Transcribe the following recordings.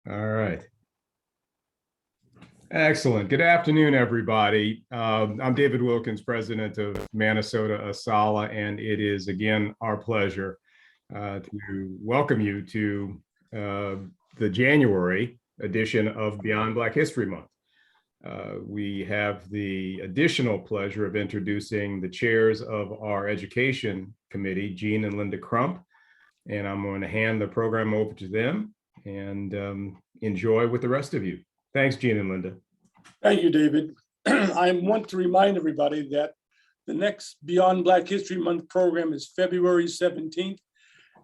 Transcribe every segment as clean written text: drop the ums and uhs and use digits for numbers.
All right. Excellent. Good afternoon, everybody. I'm David Wilkins, president of Manasota ASALH, and it is again our pleasure to welcome you to the January edition of Beyond Black History Month. We have the additional pleasure of introducing the chairs of our education committee, Jean and Linda Crump, and I'm going to hand the program over to them and enjoy with the rest of you. Thanks, Jean and Linda. Thank you, David. I want to remind everybody that the next Beyond Black History Month program is February 17th,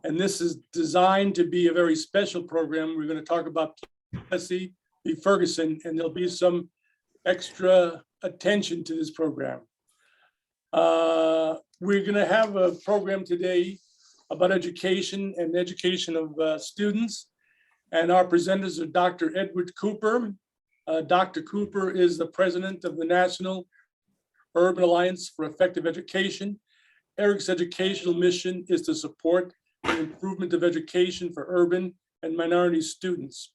and this is designed to be a very special program. We're going to talk about Plessy v. Ferguson, and there'll be some extra attention to this program. We're going to have a program today about education and education of students. And our presenters are Dr. Edward Cooper. Dr. Cooper is the president of the National Urban Alliance for Effective Education. ERIC's educational mission is to support the improvement of education for urban and minority students.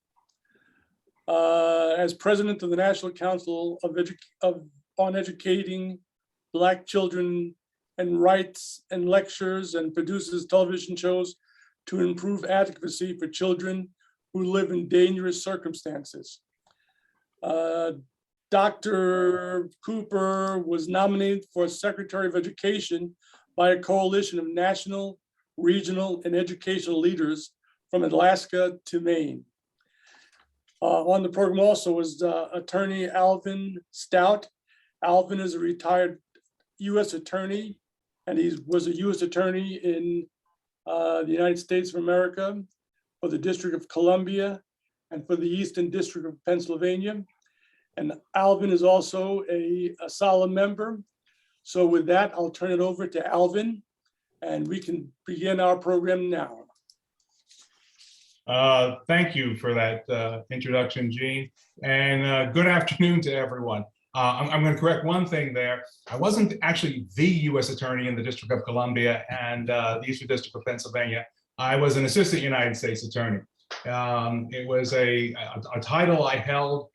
As president of the National Council on Educating Black Children and writes and lectures and produces television shows to improve advocacy for children who live in dangerous circumstances. Dr. Cooper was nominated for Secretary of Education by a coalition of national, regional, and educational leaders from Alaska to Maine. On the program also was attorney Alvin Stout. Alvin is a retired U.S. attorney, and he was a U.S. attorney in the United States of America for the District of Columbia and for the Eastern District of Pennsylvania. And Alvin is also a ASALH member. So with that, I'll turn it over to Alvin, and we can begin our program now. Thank you for that introduction, Jean, and good afternoon to everyone. I'm going to correct one thing there. I wasn't actually the U.S. attorney in the District of Columbia and the Eastern District of Pennsylvania. I was an assistant United States attorney. It was a title I held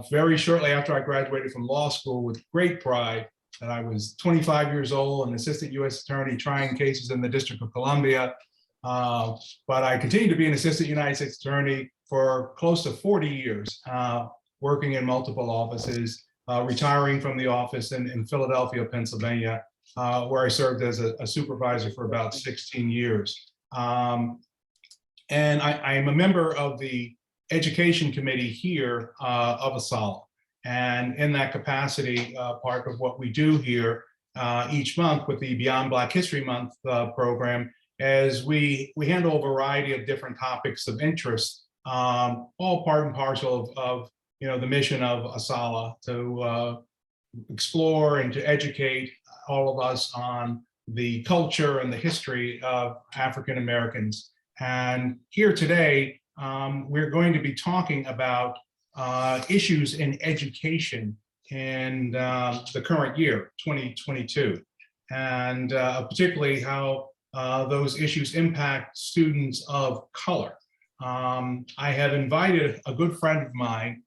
very shortly after I graduated from law school with great pride that I was 25 years old, an assistant U.S. attorney trying cases in the District of Columbia. But I continued to be an assistant United States attorney for close to 40 years, working in multiple offices, retiring from the office in Philadelphia, Pennsylvania, where I served as a supervisor for about 16 years. And I am a member of the education committee here of ASALH. And in that capacity, part of what we do here each month with the Beyond Black History Month program is we handle a variety of different topics of interest, all part and parcel of the mission of ASALH to explore and to educate all of us on the culture and the history of African Americans. And here today, we're going to be talking about issues in education in the current year, 2022, and particularly how those issues impact students of color. I have invited a good friend of mine,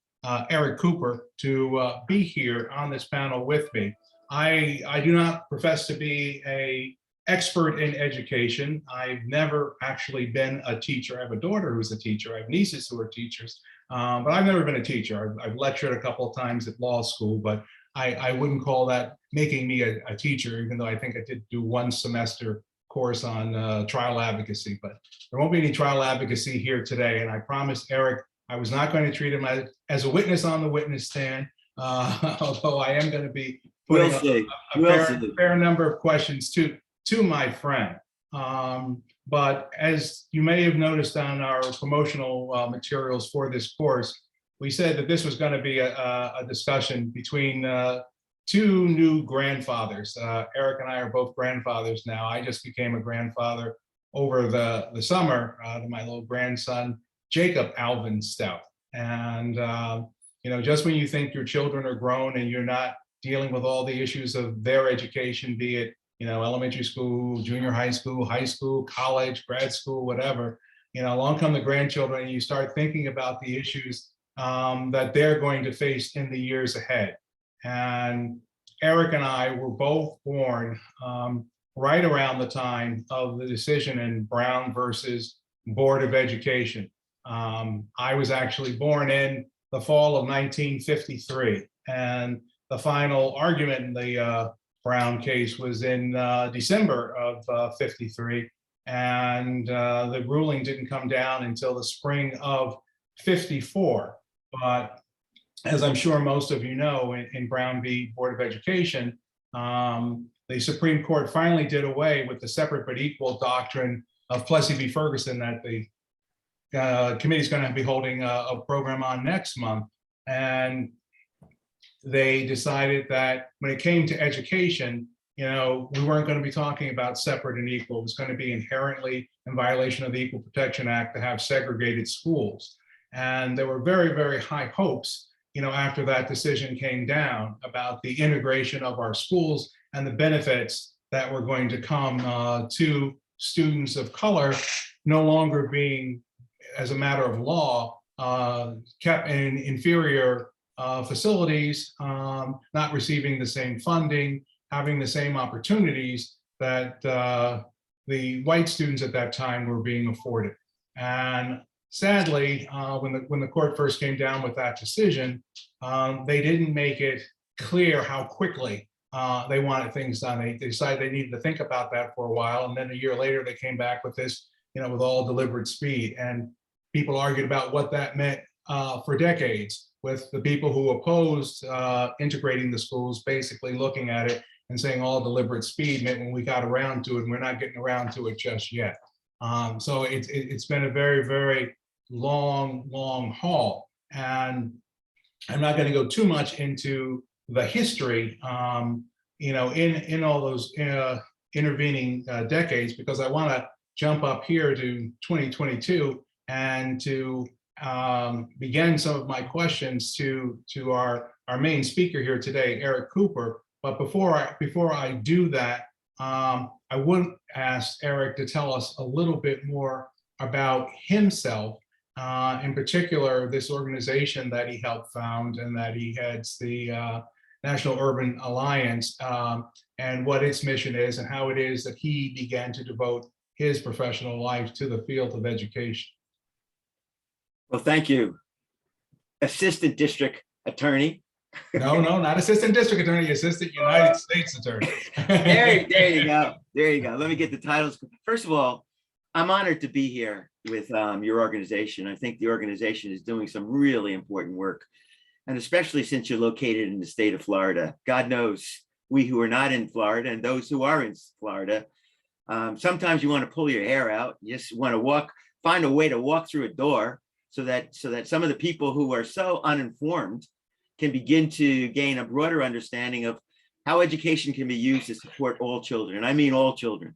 Eric Cooper, to be here on this panel with me. I do not profess to be an expert in education. I've never actually been a teacher. I have a daughter who's a teacher. I have nieces who are teachers, but I've never been a teacher. I've lectured a couple of times at law school, but I wouldn't call that making me a teacher, even though I think I did do one semester course on trial advocacy. But there won't be any trial advocacy here today. And I promised Eric I was not going to treat him as a witness on the witness stand, although I am going to be putting a fair number of questions to my friend. But as you may have noticed on our promotional materials for this course, we said that this was going to be a discussion between two new grandfathers. Eric and I are both grandfathers now. I just became a grandfather over the summer to my little grandson, Jacob Alvin Stout. And just when you think your children are grown and you're not dealing with all the issues of their education, be it elementary school, junior high school, college, grad school, whatever, along come the grandchildren, and you start thinking about the issues that they're going to face in the years ahead. And Eric and I were both born right around the time of the decision in Brown versus Board of Education. I was actually born in the fall of 1953, and the final argument in the Brown case was in December of 53, and the ruling didn't come down until the spring of 54. But as I'm sure most of you know, in Brown v. Board of Education, the Supreme Court finally did away with the separate but equal doctrine of Plessy v. Ferguson that the committee is going to be holding a program on next month. And they decided that when it came to education, we weren't going to be talking about separate and equal. It was going to be inherently in violation of the Equal Protection Act to have segregated schools. And there were very, very high hopes, after that decision came down about the integration of our schools and the benefits that were going to come to students of color, no longer being, as a matter of law, kept in inferior facilities, not receiving the same funding, having the same opportunities that the white students at that time were being afforded. And sadly, when the court first came down with that decision, they didn't make it clear how quickly they wanted things done. They decided they needed to think about that for a while, and then a year later they came back with this, with all deliberate speed. And people argued about what that meant for decades, with the people who opposed integrating the schools basically looking at it and saying all deliberate speed meant when we got around to it, and we're not getting around to it just yet. So it's been a very, very long haul. And I'm not going to go too much into the history, in all those intervening decades, because I want to jump up here to 2022 and to begin some of my questions to our main speaker here today, Eric Cooper. But before I do that, I would ask Eric to tell us a little bit more about himself, in particular, this organization that he helped found and that he heads, the National Urban Alliance, and what its mission is and how it is that he began to devote his professional life to the field of education. Well, thank you. Assistant District Attorney. No, not Assistant District Attorney, Assistant United States Attorney. There you go. There you go. Let me get the titles. First of all, I'm honored to be here with your organization. I think the organization is doing some really important work, and especially since you're located in the state of Florida. God knows we who are not in Florida and those who are in Florida, sometimes you want to pull your hair out. You just want to find a way to walk through a door so that some of the people who are so uninformed can begin to gain a broader understanding of how education can be used to support all children. And I mean all children,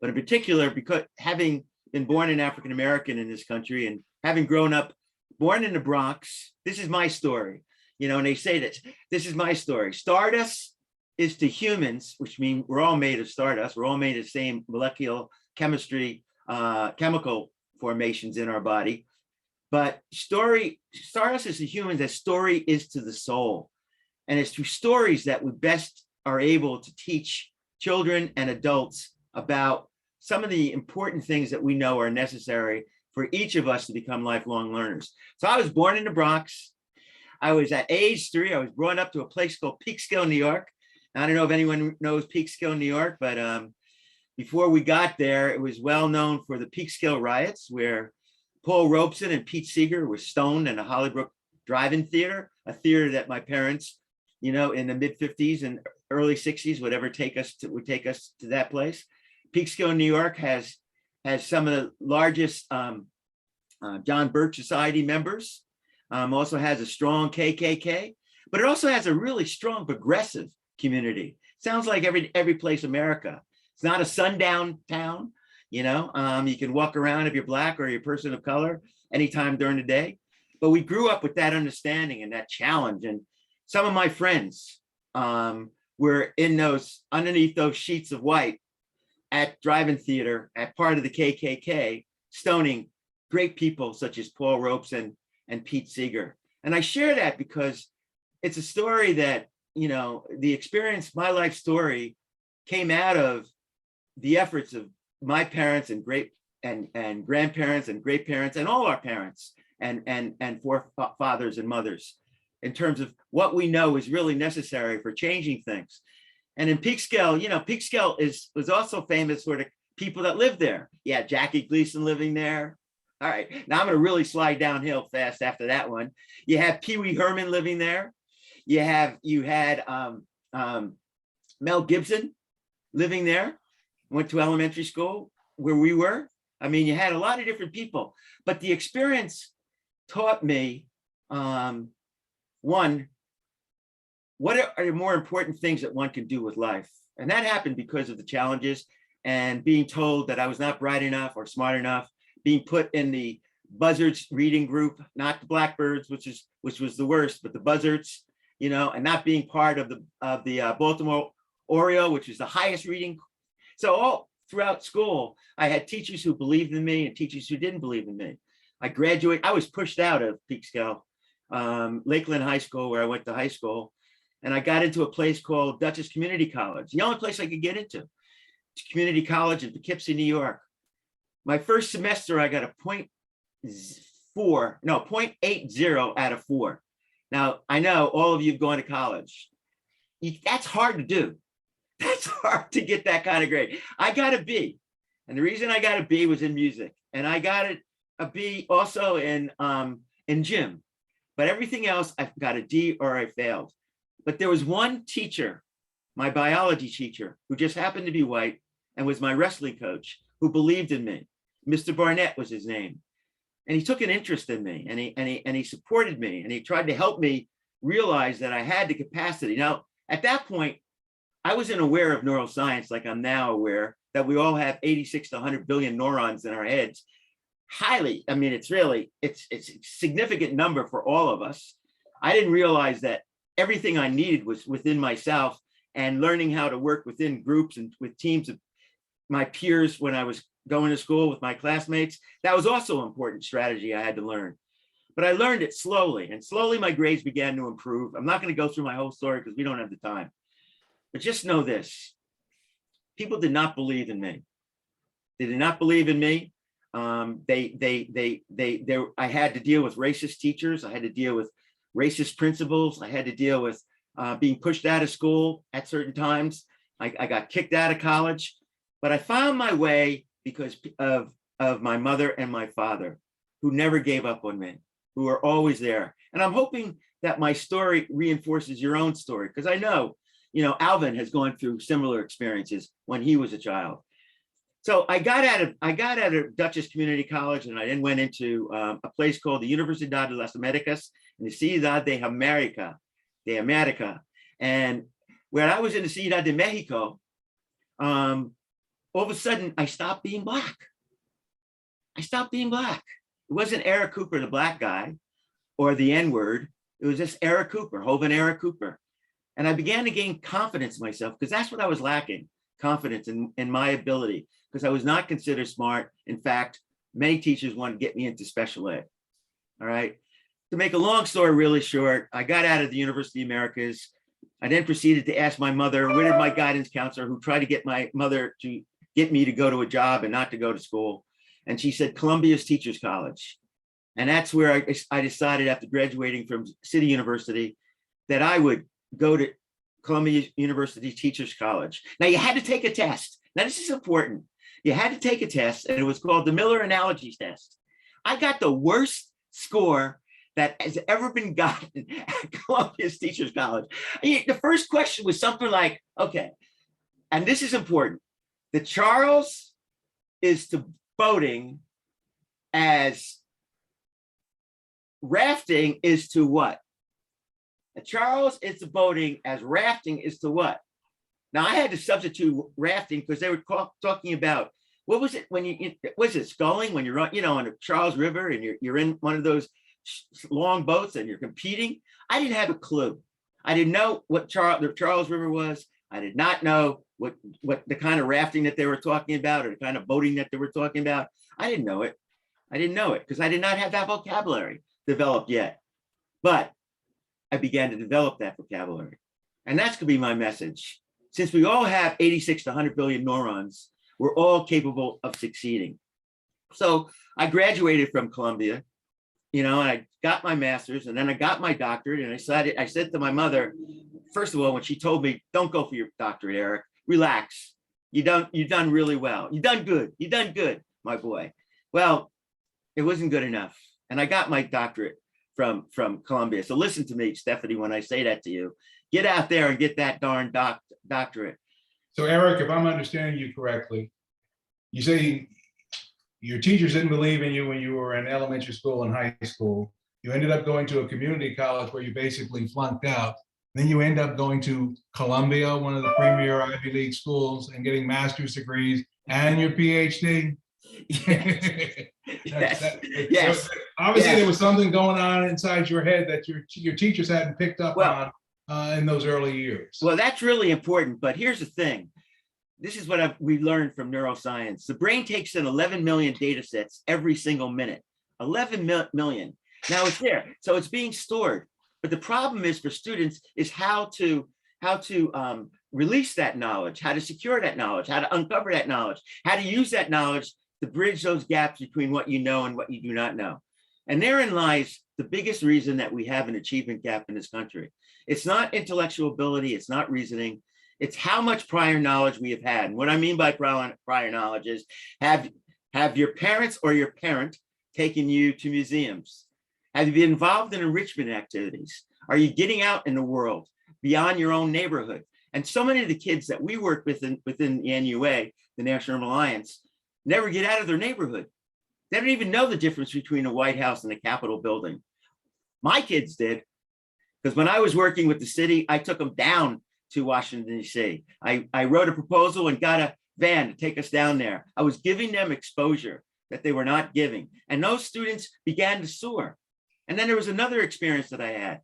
but in particular, because having been born an African-American in this country and having grown up, born in the Bronx, this is my story, and they say this is my story. Stardust is to humans, which means we're all made of stardust. We're all made of the same molecular chemistry, chemical formations in our body. But stardust is to humans as story is to the soul. And it's through stories that we best are able to teach children and adults about some of the important things that we know are necessary for each of us to become lifelong learners. So I was born in the Bronx. I was at age 3. I was brought up to a place called Peekskill, New York. I don't know if anyone knows Peekskill, New York, but before we got there, it was well known for the Peekskill riots, where Paul Robeson and Pete Seeger were stoned in a Hollybrook Drive-In theater, a theater that my parents, in the mid 50s and early 60s would take us to that place. Peekskill, New York has some of the largest John Birch Society members, also has a strong KKK, but it also has a really strong progressive community. Sounds like every place in America. It's not a sundown town. You can walk around if you're Black or you're a person of color anytime during the day. But we grew up with that understanding and that challenge. And some of my friends were underneath those sheets of white at drive-in theater at part of the KKK, stoning great people such as Paul Ropes and Pete Seeger. And I share that because it's a story that, you know, the experience, my life story came out of the efforts of my parents and and grandparents and great parents and all our parents and forefathers and mothers in terms of what we know is really necessary for changing things. And in Peekskill, you know, Peekskill was also famous for the people that lived there. Yeah, Jackie Gleason living there. All right, now I'm going to really slide downhill fast after that one. You have Pee Wee Herman living there. You had Mel Gibson living there. Went to elementary school where we were. I mean, you had a lot of different people, but the experience taught me, one, what are the more important things that one can do with life? And that happened because of the challenges and being told that I was not bright enough or smart enough, being put in the Buzzards reading group, not the Blackbirds, which was the worst, but the Buzzards, you know, and not being part of the Baltimore Oriole, which is the highest reading. So all throughout school, I had teachers who believed in me and teachers who didn't believe in me. I was pushed out of Peekskill, Lakeland High School, where I went to high school. And I got into a place called Dutchess Community College, the only place I could get into. Community college in Poughkeepsie, New York. My first semester, I got a 0.80 out of 4. Now, I know all of you have gone to college. That's hard to do. That's hard to get that kind of grade. I got a B. And the reason I got a B was in music. And I got a B also in gym. But everything else, I got a D or I failed. But there was one teacher, my biology teacher, who just happened to be white and was my wrestling coach, who believed in me. Mr. Barnett was his name. And he took an interest in me and he supported me and he tried to help me realize that I had the capacity. Now, at that point, I wasn't aware of neuroscience like I'm now aware that we all have 86 to 100 billion neurons in our heads. Highly, I mean, it's a significant number for all of us. I didn't realize that everything I needed was within myself, and learning how to work within groups and with teams of my peers when I was going to school with my classmates. That was also an important strategy I had to learn. But I learned it slowly, and slowly my grades began to improve. I'm not going to go through my whole story because we don't have the time. But just know this, people did not believe in me. They did not believe in me. I had to deal with racist teachers. I had to deal with racist principals. I had to deal with being pushed out of school at certain times. I got kicked out of college, but I found my way because of my mother and my father, who never gave up on me, who are always there. And I'm hoping that my story reinforces your own story, because I know, you know, Alvin has gone through similar experiences when he was a child. So I got out of Dutchess Community College, and I then went into a place called the Universidad de las Americas in the Ciudad de America. And when I was in the Ciudad de Mexico, all of a sudden I stopped being black. I stopped being black. It wasn't Eric Cooper, the black guy, or the N-word. It was just Eric Cooper, Hovind Eric Cooper. And I began to gain confidence in myself, because that's what I was lacking, confidence in my ability, because I was not considered smart. In fact, many teachers wanted to get me into special ed. All right. To make a long story really short, I got out of the University of Americas. I then proceeded to ask my mother, where did my guidance counselor, who tried to get my mother to get me to go to a job and not to go to school. And she said, Columbia's Teachers College. And that's where I decided, after graduating from City University, that I would go to Columbia University Teachers College. Now, you had to take a test. Now, this is important. You had to take a test, and it was called the Miller Analogy Test. I got the worst score that has ever been gotten at Columbia's Teachers College. The first question was something like, okay, and this is important. The Charles is to boating as rafting is to what? The Charles is to boating as rafting is to what? Now, I had to substitute rafting because they were talking about, what was it when was it sculling when you're on, you know, on the Charles River and you're in one of those long boats and you're competing? I didn't have a clue. I didn't know what the Charles River was. I did not know what the kind of rafting that they were talking about or the kind of boating that they were talking about. I didn't know it. I didn't know it because I did not have that vocabulary developed yet. But I began to develop that vocabulary. And that's going to be my message. Since we all have 86 to 100 billion neurons, we're all capable of succeeding. So I graduated from Columbia, and I got my master's, and then I got my doctorate. And I said to my mother, first of all, when she told me, don't go for your doctorate, Eric, relax. You've done really well. You've done good, my boy. Well, it wasn't good enough. And I got my doctorate from Columbia. So listen to me, Stephanie, when I say that to you, get out there and get that darn doctorate. So Eric, if I'm understanding you correctly, you say your teachers didn't believe in you when you were in elementary school and high school. You ended up going to a community college where you basically flunked out. Then you end up going to Columbia, one of the premier Ivy League schools, and getting master's degrees and your PhD. Yes. Obviously, there was something going on inside your head that your teachers hadn't picked up on in those early years. Well, that's really important. But here's the thing. This is what we learned from neuroscience. The brain takes in 11 million data sets every single minute. 11 million. Now it's there. So it's being stored. But the problem is for students is how to release that knowledge, how to secure that knowledge, how to uncover that knowledge, how to use that knowledge to bridge those gaps between what you know and what you do not know. And therein lies the biggest reason that we have an achievement gap in this country. It's not intellectual ability, it's not reasoning, it's how much prior knowledge we have had. And what I mean by prior knowledge is have your parents or your parent taken you to museums? Have you been involved in enrichment activities? Are you getting out in the world beyond your own neighborhood? And so many of the kids that we work with within the NUA, the National Urban Alliance, never get out of their neighborhood. They don't even know the difference between a White House and a Capitol building. My kids did, because when I was working with the city, I took them down to Washington, D.C. I wrote a proposal and got a van to take us down there. I was giving them exposure that they were not giving. And those students began to soar. And then there was another experience that I had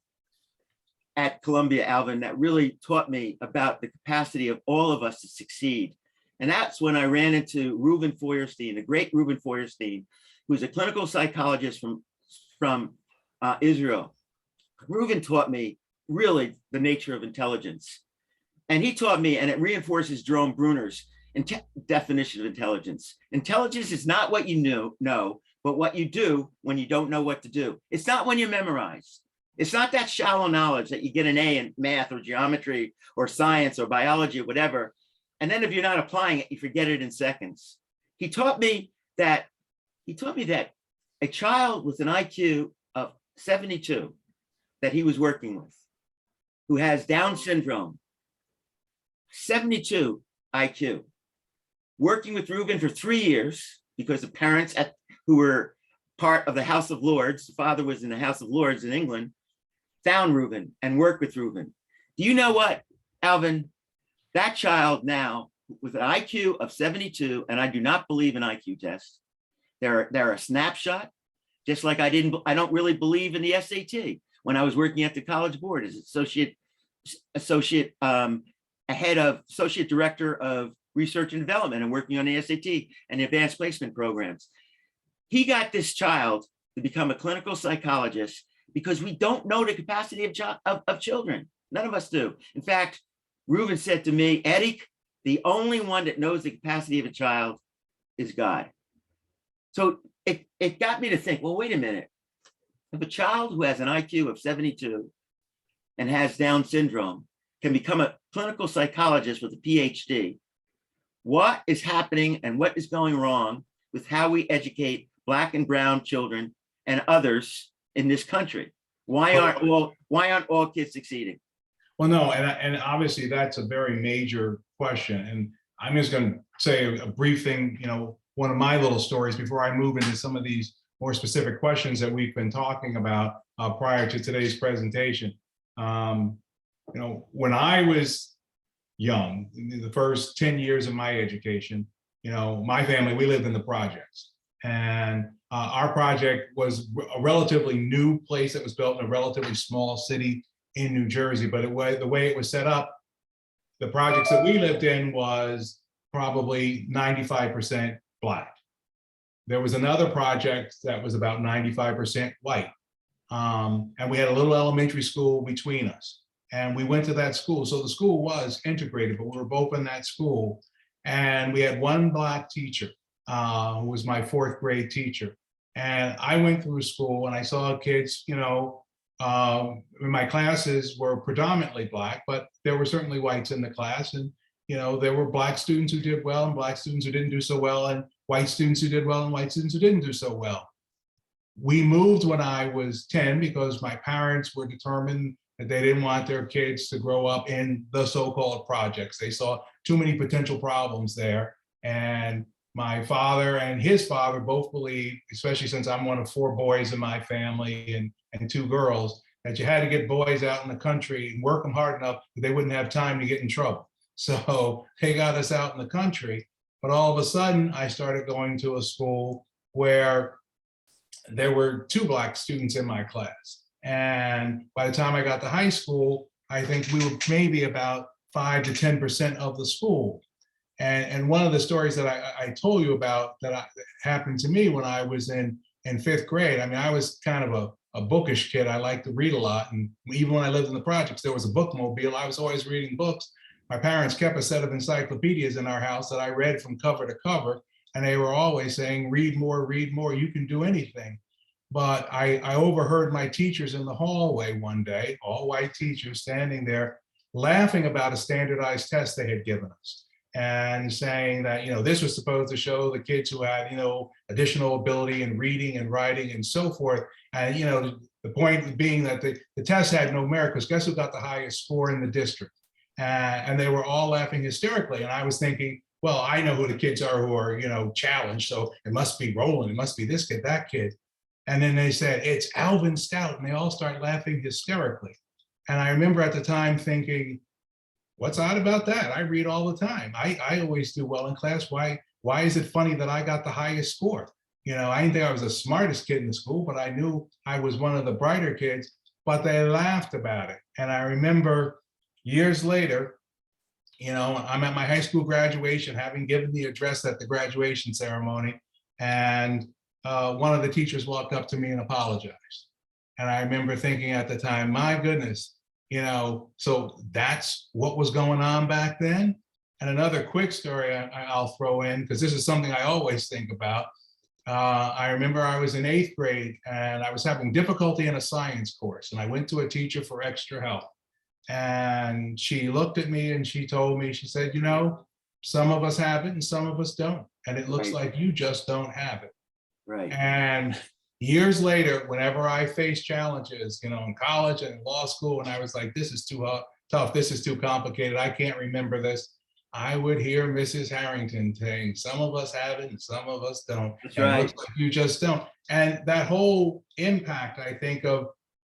at Columbia, Alvin, that really taught me about the capacity of all of us to succeed. And that's when I ran into Reuven Feuerstein, the great Reuven Feuerstein, who's a clinical psychologist from Israel. Reuven taught me really the nature of intelligence. And he taught me, and it reinforces Jerome Bruner's definition of intelligence. Intelligence is not what you know, but what you do when you don't know what to do. It's not when you memorize. It's not that shallow knowledge that you get an A in math or geometry or science or biology or whatever. And then if you're not applying it, you forget it in seconds. He taught me that a child with an IQ of 72 that he was working with, who has Down syndrome, 72 IQ, working with Reuven for 3 years because the parents who were part of the House of Lords, the father was in the House of Lords in England, found Reuven and worked with Reuven. Do you know what, Alvin? That child now with an IQ of 72, and I do not believe in IQ tests. They're a snapshot, just like I don't really believe in the SAT. When I was working at the College Board as associate director of research and development and working on the SAT and the advanced placement programs. He got this child to become a clinical psychologist because we don't know the capacity of children. None of us do. In fact, Reuven said to me, Eddie, the only one that knows the capacity of a child is God. So it got me to think, well, wait a minute. If a child who has an IQ of 72 and has Down syndrome can become a clinical psychologist with a PhD, what is happening and what is going wrong with how we educate Black and brown children and others in this country? Why aren't all kids succeeding? Well, no, and obviously that's a very major question. And I'm just going to say a brief thing, one of my little stories before I move into some of these more specific questions that we've been talking about prior to today's presentation. When I was young, in the first 10 years of my education, my family, we lived in the projects. And our project was a relatively new place that was built in a relatively small city in New Jersey. But the way it was set up, the projects that we lived in was probably 95% Black. there was another project that was about 95% white. And we had a little elementary school between us. And we went to that school. So the school was integrated, but we were both in that school. And we had one Black teacher who was my fourth grade teacher. And I went through school and I saw kids, my classes were predominantly Black, but there were certainly whites in the class. And, there were Black students who did well and Black students who didn't do so well, and white students who did well and white students who didn't do so well. We moved when I was 10 because my parents were determined that they didn't want their kids to grow up in the so-called projects. They saw too many potential problems there. And my father and his father both believed, especially since I'm one of 4 boys in my family and 2 girls, that you had to get boys out in the country and work them hard enough that they wouldn't have time to get in trouble. So they got us out in the country. But all of a sudden, I started going to a school where there were 2 Black students in my class. And by the time I got to high school, I think we were maybe about 5 to 10% of the school. And one of the stories that I told you about that happened to me when I was in 5th grade. I mean, I was kind of a bookish kid. I liked to read a lot. And even when I lived in the projects, there was a bookmobile. I was always reading books. My parents kept a set of encyclopedias in our house that I read from cover to cover. And they were always saying, read more, you can do anything. But I overheard my teachers in the hallway one day, all white teachers standing there laughing about a standardized test they had given us and saying that, this was supposed to show the kids who had, additional ability in reading and writing and so forth. And, the point being that the test had no merit because guess who got the highest score in the district? And they were all laughing hysterically. And I was thinking, well, I know who the kids are who are, challenged. So it must be Roland, it must be this kid, that kid. And then they said, it's Alvin Stout. And they all start laughing hysterically. And I remember at the time thinking, what's odd about that? I read all the time. I always do well in class. Why is it funny that I got the highest score? I didn't think I was the smartest kid in the school, but I knew I was one of the brighter kids, but they laughed about it. And I remember years later, I'm at my high school graduation, having given the address at the graduation ceremony. And one of the teachers walked up to me and apologized. And I remember thinking at the time, my goodness, so that's what was going on back then. And another quick story I'll throw in, because this is something I always think about. I remember I was in 8th grade and I was having difficulty in a science course. And I went to a teacher for extra help. And she looked at me and she told me, she said, some of us have it and some of us don't. And it looks like you just don't have it. Right. And years later, whenever I face challenges, in college and law school, and I was like, this is too tough, this is too complicated, I can't remember this, I would hear Mrs. Harrington saying, some of us have it and some of us don't. That's And right. it looks like you just don't. And that whole impact, I think, of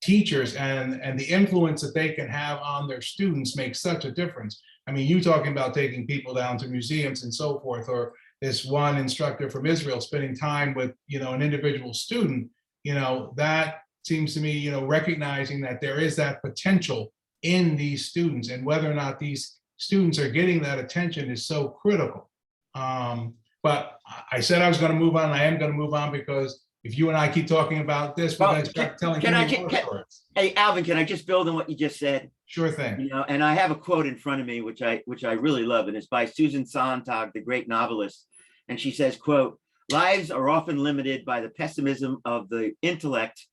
teachers and the influence that they can have on their students makes such a difference. I mean, you talking about taking people down to museums and so forth, or this one instructor from Israel spending time with, an individual student, that seems to me, recognizing that there is that potential in these students, and whether or not these students are getting that attention is so critical. But I said I was going to move on. I am going to move on because if you and I keep talking about this, we're going to start telling more stories. Hey, Alvin, can I just build on what you just said? Sure thing. And I have a quote in front of me, which I really love, and it's by Susan Sontag, the great novelist. And she says, quote, lives are often limited by the pessimism of the intellect,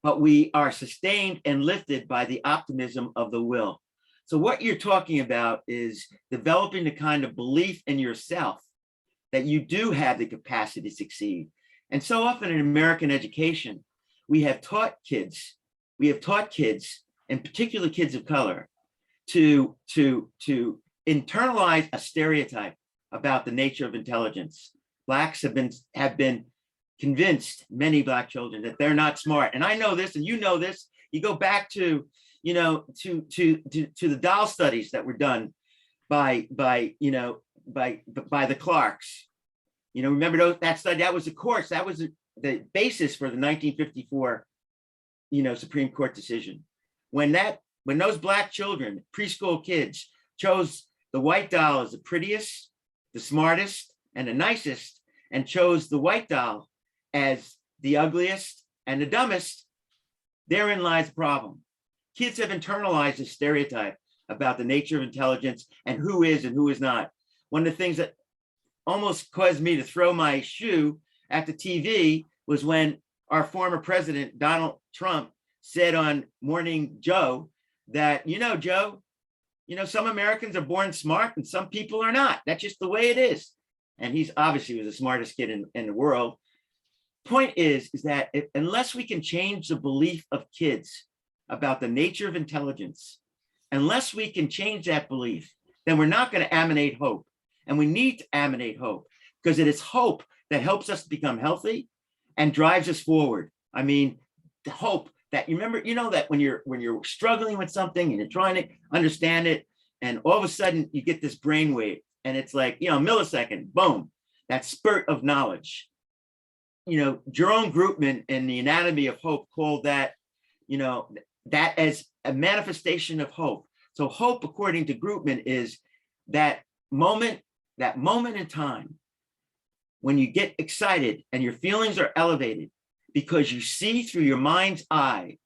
but we are sustained and lifted by the optimism of the will. So what you're talking about is developing the kind of belief in yourself that you do have the capacity to succeed. And so often in American education, we have taught kids, and particularly kids of color, to internalize a stereotype about the nature of intelligence. Blacks have been convinced, many Black children, that they're not smart. And I know this, and you know this. You go back to the doll studies that were done by the Clarks. Remember that study? That was a course. That was the basis for the 1954, Supreme Court decision. When those Black children, preschool kids, chose the white doll as the prettiest, the smartest, and the nicest, and chose the white doll as the ugliest and the dumbest, therein lies the problem. Kids have internalized a stereotype about the nature of intelligence and who is and who is not. One of the things that almost caused me to throw my shoe at the TV was when our former president, Donald Trump, said on Morning Joe that, Joe, some Americans are born smart and some people are not. That's just the way it is. And he's obviously was the smartest kid in the world. Point is that unless we can change the belief of kids about the nature of intelligence, unless we can change that belief, then we're not going to emanate hope. And we need to emanate hope because it is hope that helps us become healthy and drives us forward. I mean, the hope that that when you're struggling with something and you're trying to understand it, and all of a sudden you get this brainwave and it's like, a millisecond, boom, that spurt of knowledge. Jerome Groopman in The Anatomy of Hope called that, that as a manifestation of hope. So hope, according to Groopman, is that moment in time when you get excited and your feelings are elevated because you see through your mind's eye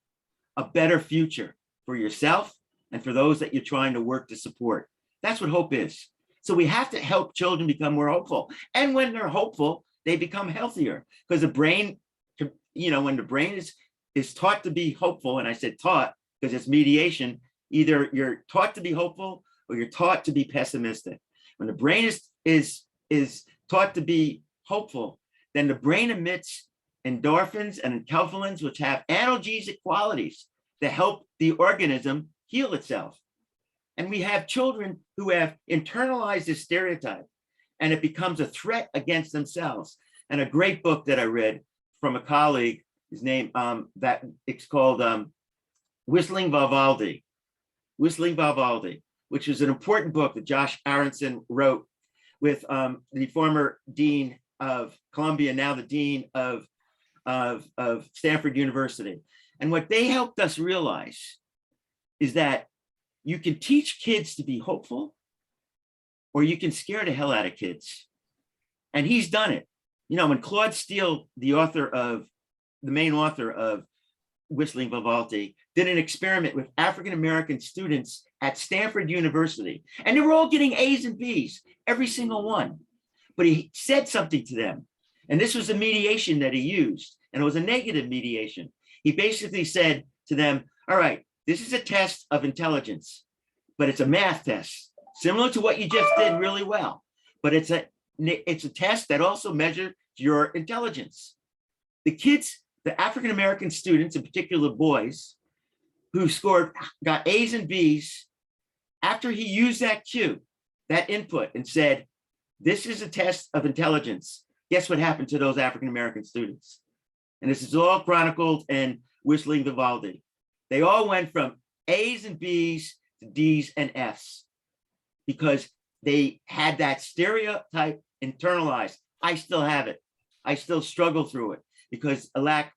a better future for yourself and for those that you're trying to work to support. That's what hope is. So we have to help children become more hopeful. And when they're hopeful, they become healthier because the brain, when the brain is taught to be hopeful, and I said taught because it's mediation, either you're taught to be hopeful or you're taught to be pessimistic. When the brain is taught to be hopeful, then the brain emits endorphins and enkephalins, which have analgesic qualities to help the organism heal itself. And we have children who have internalized this stereotype and it becomes a threat against themselves. And a great book that I read from a colleague, his name, that it's called Whistling Vivaldi, which is an important book that Josh Aronson wrote with the former dean of Columbia, now the dean of Stanford University. And what they helped us realize is that you can teach kids to be hopeful, or you can scare the hell out of kids. And he's done it. When Claude Steele, the main author of Whistling Vivaldi, did an experiment with African-American students at Stanford University, and they were all getting A's and B's, every single one. But he said something to them, and this was a mediation that he used, and it was a negative mediation. He basically said to them, all right, this is a test of intelligence, but it's a math test, similar to what you just did really well. But it's a test that also measures your intelligence. The kids, the African-American students, in particular boys, who got A's and B's, after he used that cue, that input, and said, this is a test of intelligence, guess what happened to those African-American students? And this is all chronicled in Whistling Vivaldi. They all went from A's and B's to D's and F's because they had that stereotype internalized. I still have it. I still struggle through it because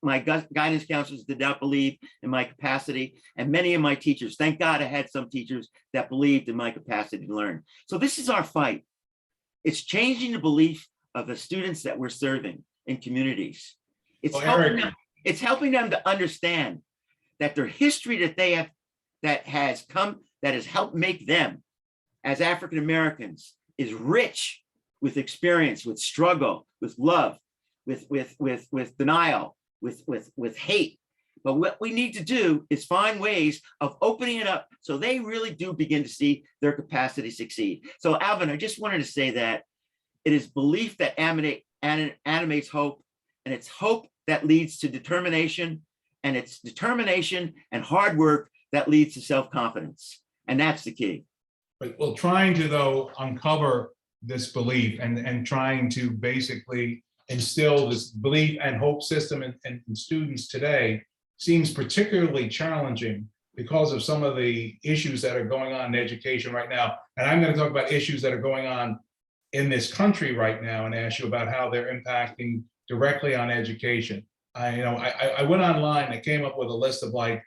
my guidance counselors did not believe in my capacity. And many of my teachers, thank God I had some teachers that believed in my capacity to learn. So this is our fight. It's changing the belief of the students that we're serving in communities. It's helping them to understand that their history that they have, that has helped make them as African Americans is rich with experience, with struggle, with love, with denial, with hate. But what we need to do is find ways of opening it up so they really do begin to see their capacity succeed. So Alvin, I just wanted to say that it is belief that animates hope, and it's hope that leads to determination, and it's determination and hard work that leads to self-confidence. And that's the key. Well, trying to, though, uncover this belief and trying to basically instill this belief and hope system in students today seems particularly challenging because of some of the issues that are going on in education right now. And I'm going to talk about issues that are going on in this country right now and ask you about how they're impacting directly on education. I went online and I came up with a list of like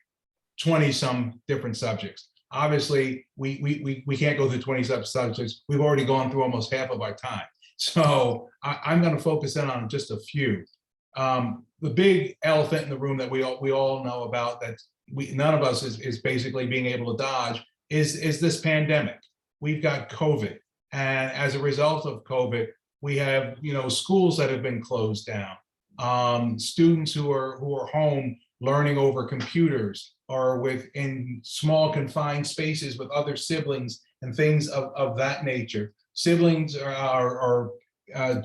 20 some different subjects. Obviously, we can't go through 20 subjects. We've already gone through almost half of our time. So I'm going to focus in on just a few. The big elephant in the room that we all know about, that none of us is basically being able to dodge, is this pandemic. We've got COVID, and as a result of COVID, we have schools that have been closed down, students who are home learning over computers or within small confined spaces with other siblings and things of that nature. Siblings are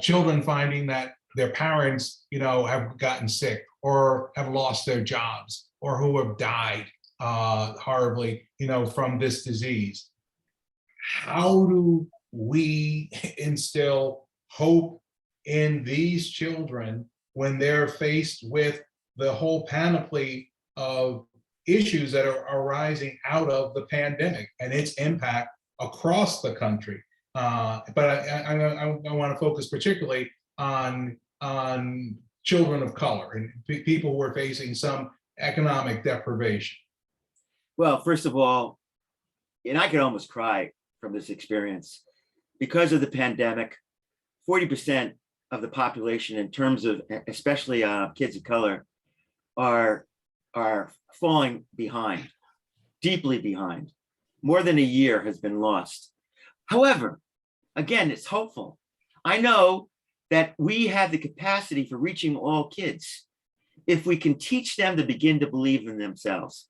children finding that their parents, have gotten sick or have lost their jobs or who have died horribly, from this disease. How do we instill hope in these children when they're faced with the whole panoply of issues that are arising out of the pandemic and its impact across the country? But I want to focus particularly on children of color and people who are facing some economic deprivation. Well, first of all, and I could almost cry from this experience. Because of the pandemic, 40% of the population, in terms of especially kids of color, are falling behind, deeply behind. More than a year has been lost. However, again, it's hopeful. I know that we have the capacity for reaching all kids if we can teach them to begin to believe in themselves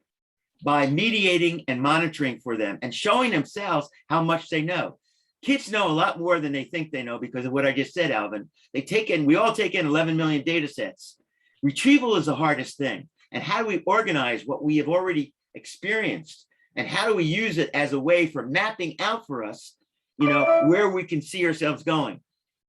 by mediating and monitoring for them and showing themselves how much they know. Kids know a lot more than they think they know because of what I just said, Alvin. We all take in 11 million data sets. Retrieval is the hardest thing. And how do we organize what we have already experienced? And how do we use it as a way for mapping out for us, where we can see ourselves going?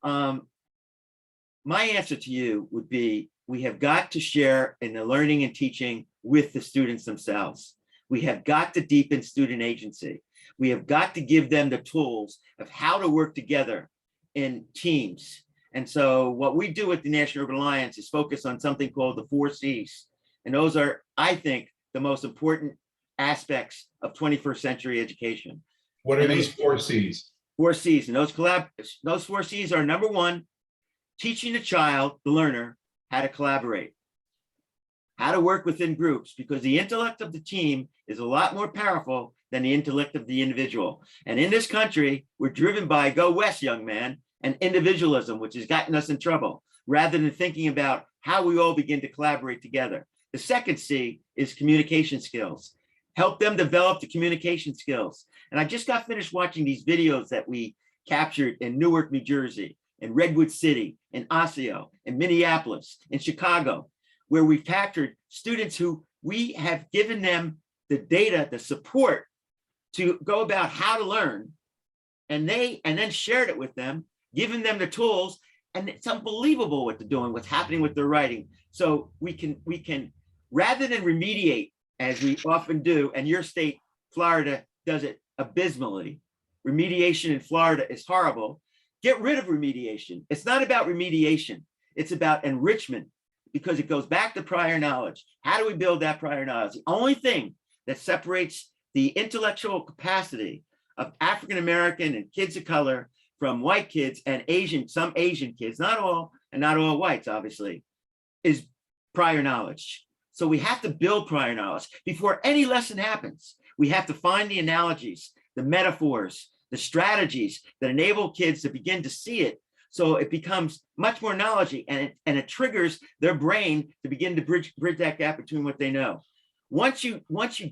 My answer to you would be, we have got to share in the learning and teaching with the students themselves. We have got to deepen student agency. We have got to give them the tools of how to work together in teams. And so what we do at the National Urban Alliance is focus on something called the 4 C's. And those are, I think, the most important aspects of 21st century education. What are these 4 C's? 4 C's. And those 4 C's are: number one, teaching the child, the learner, how to collaborate, how to work within groups, because the intellect of the team is a lot more powerful than the intellect of the individual. And in this country, we're driven by, go west, young man, and individualism, which has gotten us in trouble, rather than thinking about how we all begin to collaborate together. The second C is communication skills. Help them develop the communication skills. And I just got finished watching these videos that we captured in Newark, New Jersey, in Redwood City, in Osseo, in Minneapolis, in Chicago, where we've captured students who we have given them the data, the support to go about how to learn, and then shared it with them, giving them the tools, and it's unbelievable what they're doing, what's happening with their writing. So we can, rather than remediate, as we often do, and your state, Florida, does it abysmally. Remediation in Florida is horrible. Get rid of remediation. It's not about remediation. It's about enrichment, because it goes back to prior knowledge. How do we build that prior knowledge? The only thing that separates the intellectual capacity of African-American and kids of color from white kids and some Asian kids, not all, and not all whites, obviously, is prior knowledge. So we have to build prior knowledge. Before any lesson happens, we have to find the analogies, the metaphors, the strategies that enable kids to begin to see it, so it becomes much more knowledge, and it triggers their brain to begin to bridge that gap between what they know. Once you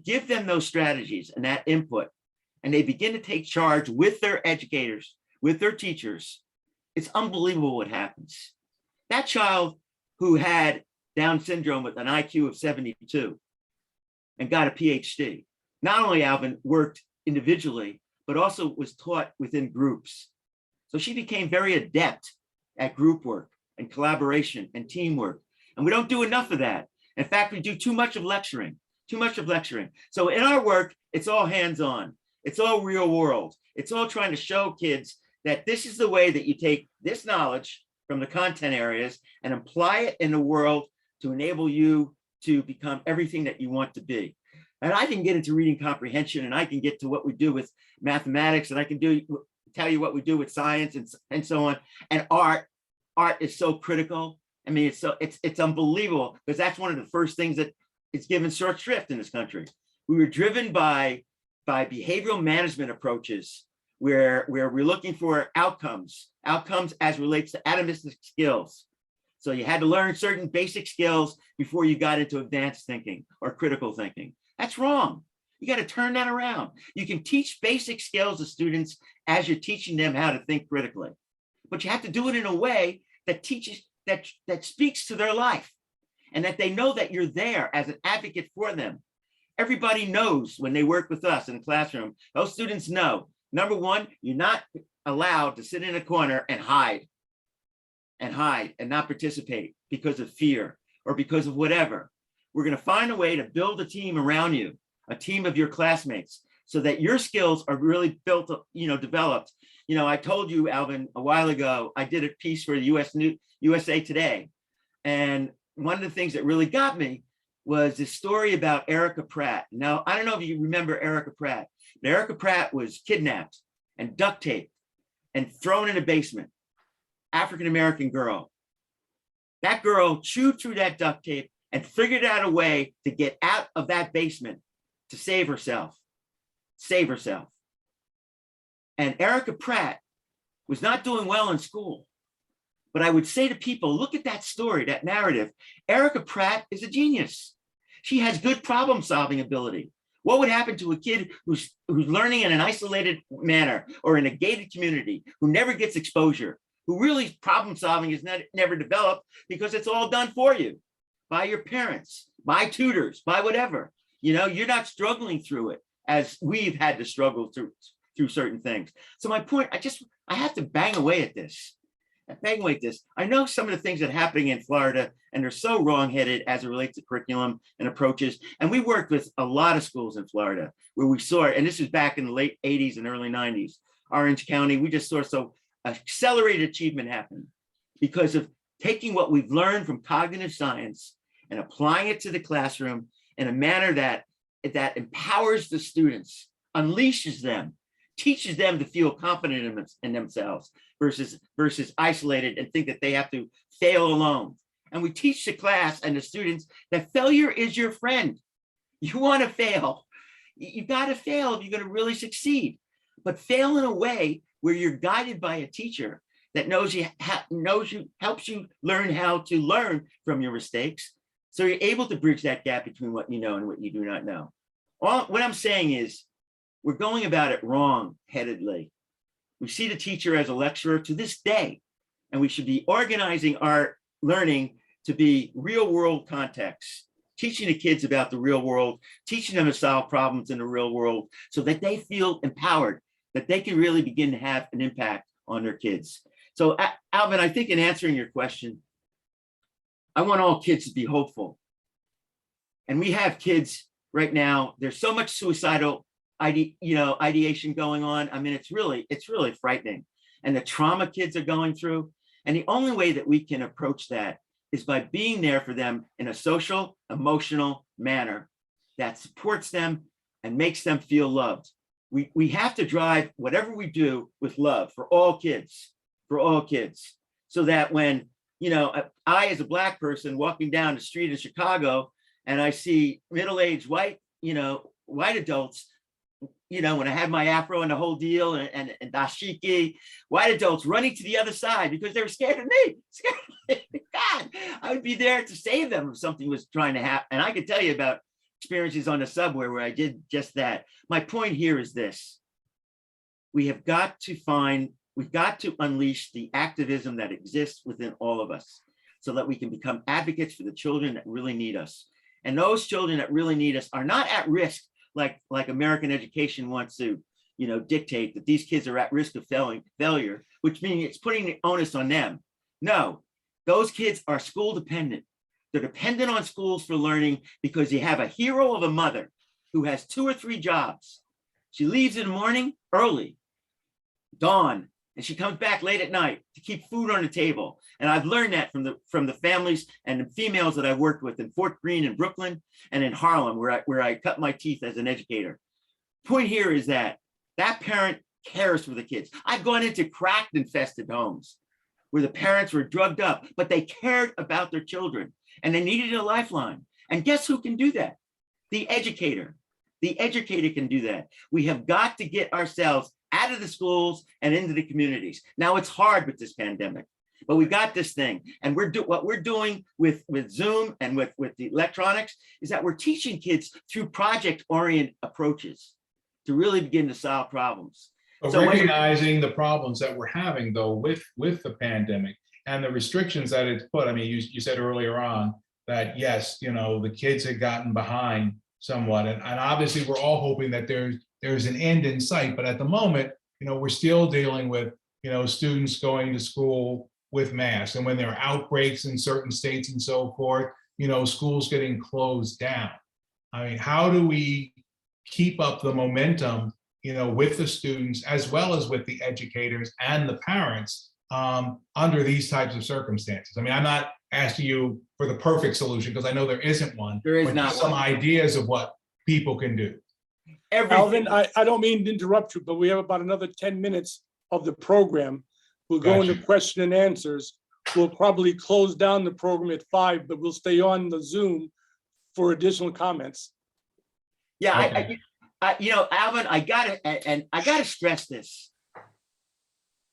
give them those strategies and that input, and they begin to take charge with their educators, with their teachers, it's unbelievable what happens. That child who had Down syndrome with an IQ of 72 and got a PhD, not only, Alvin, worked individually, but also was taught within groups. So she became very adept at group work and collaboration and teamwork. And we don't do enough of that. In fact, we do too much of lecturing. So in our work, it's all hands-on. It's all real world. It's all trying to show kids that this is the way that you take this knowledge from the content areas and apply it in the world to enable you to become everything that you want to be. And I can get into reading comprehension, and I can get to what we do with mathematics, and I can tell you what we do with science and so on. And art is so critical. I mean, it's unbelievable, because that's one of the first things that is given short shrift in this country. We were driven by behavioral management approaches where we're looking for outcomes as relates to atomistic skills. So you had to learn certain basic skills before you got into advanced thinking or critical thinking. That's wrong. You got to turn that around. You can teach basic skills to students as you're teaching them how to think critically, but you have to do it in a way that teaches, that speaks to their life, and that they know that you're there as an advocate for them. Everybody knows when they work with us in the classroom, those students know, number one, you're not allowed to sit in a corner and hide and not participate because of fear or because of whatever. We're going to find a way to build a team around you, a team of your classmates, so that your skills are really built, developed. I told you, Alvin, a while ago, I did a piece for the USA Today. And one of the things that really got me was this story about Erica Pratt. Now, I don't know if you remember Erica Pratt, but Erica Pratt was kidnapped and duct taped and thrown in a basement. African-American girl. That girl chewed through that duct tape and figured out a way to get out of that basement to save herself. And Erica Pratt was not doing well in school. But I would say to people, look at that story, that narrative. Erica Pratt is a genius. She has good problem-solving ability. What would happen to a kid who's learning in an isolated manner or in a gated community, who never gets exposure, who really problem-solving is never developed because it's all done for you by your parents, by tutors, by whatever. You're not struggling through it as we've had to struggle through certain things. So my point, I have to bang away at this. I know some of the things that are happening in Florida, and they're so wrong-headed as it relates to curriculum and approaches. And we worked with a lot of schools in Florida where we saw it, and this is back in the late 80s and early 90s. Orange County, we just saw so accelerated achievement happen because of taking what we've learned from cognitive science and applying it to the classroom in a manner that empowers the students, unleashes them, teaches them to feel confident in themselves versus isolated and think that they have to fail alone. And we teach the class and the students that failure is your friend. You want to fail. You got to fail if you're going to really succeed, but fail in a way where you're guided by a teacher that knows you, helps you learn how to learn from your mistakes. So you're able to bridge that gap between what you know and what you do not know. What I'm saying is, we're going about it wrong-headedly. We see the teacher as a lecturer to this day, and we should be organizing our learning to be real-world contexts, teaching the kids about the real world, teaching them to solve problems in the real world so that they feel empowered, that they can really begin to have an impact on their kids. So, Alvin, I think in answering your question, I want all kids to be hopeful. And we have kids right now, there's so much suicidal ideation going on. I mean, it's really frightening. And the trauma kids are going through. And the only way that we can approach that is by being there for them in a social, emotional manner that supports them and makes them feel loved. We have to drive whatever we do with love for all kids, so that when, I, as a Black person walking down the street in Chicago, and I see middle-aged white adults, when I had my afro and the whole deal and dashiki, white adults running to the other side because they were scared of me. God, I would be there to save them if something was trying to happen. And I could tell you about experiences on the subway where I did just that. My point here is this. We've got to unleash the activism that exists within all of us so that we can become advocates for the children that really need us. And those children that really need us are not at risk like American education wants to, dictate that these kids are at risk of failure, which means it's putting the onus on them. No, those kids are school dependent. They're dependent on schools for learning because you have a hero of a mother who has 2 or 3 jobs. She leaves in the morning early, dawn, and she comes back late at night to keep food on the table. And I've learned that from the families and the females that I've worked with in Fort Greene in Brooklyn and in Harlem, where I cut my teeth as an educator. Point here is that parent cares for the kids. I've gone into crack infested homes where the parents were drugged up, but they cared about their children and they needed a lifeline. And guess who can do that? The educator. The educator can do that. We have got to get ourselves out of the schools and into the communities. Now it's hard with this pandemic, but we got this thing. And what we're doing with Zoom and with the electronics is that we're teaching kids through project-oriented approaches to really begin to solve problems. But So recognizing the problems that we're having though with the pandemic and the restrictions that it's put. I mean, you said earlier on that yes, the kids had gotten behind somewhat, and obviously we're all hoping that there's an end in sight. But at the moment, we're still dealing with students going to school with masks, and when there are outbreaks in certain states and so forth, schools getting closed down. I mean, how do we keep up the momentum with the students as well as with the educators and the parents under these types of circumstances? I mean, I'm not asking you for the perfect solution because I know there isn't one. There is but not just some one. ideas of what people can do. Alvin, I don't mean to interrupt you, but we have about another 10 minutes of the program. We'll go into Gotcha. question and answers. We'll probably close down the program at 5, but we'll stay on the Zoom for additional comments. Yeah, Okay. Alvin, I gotta stress this.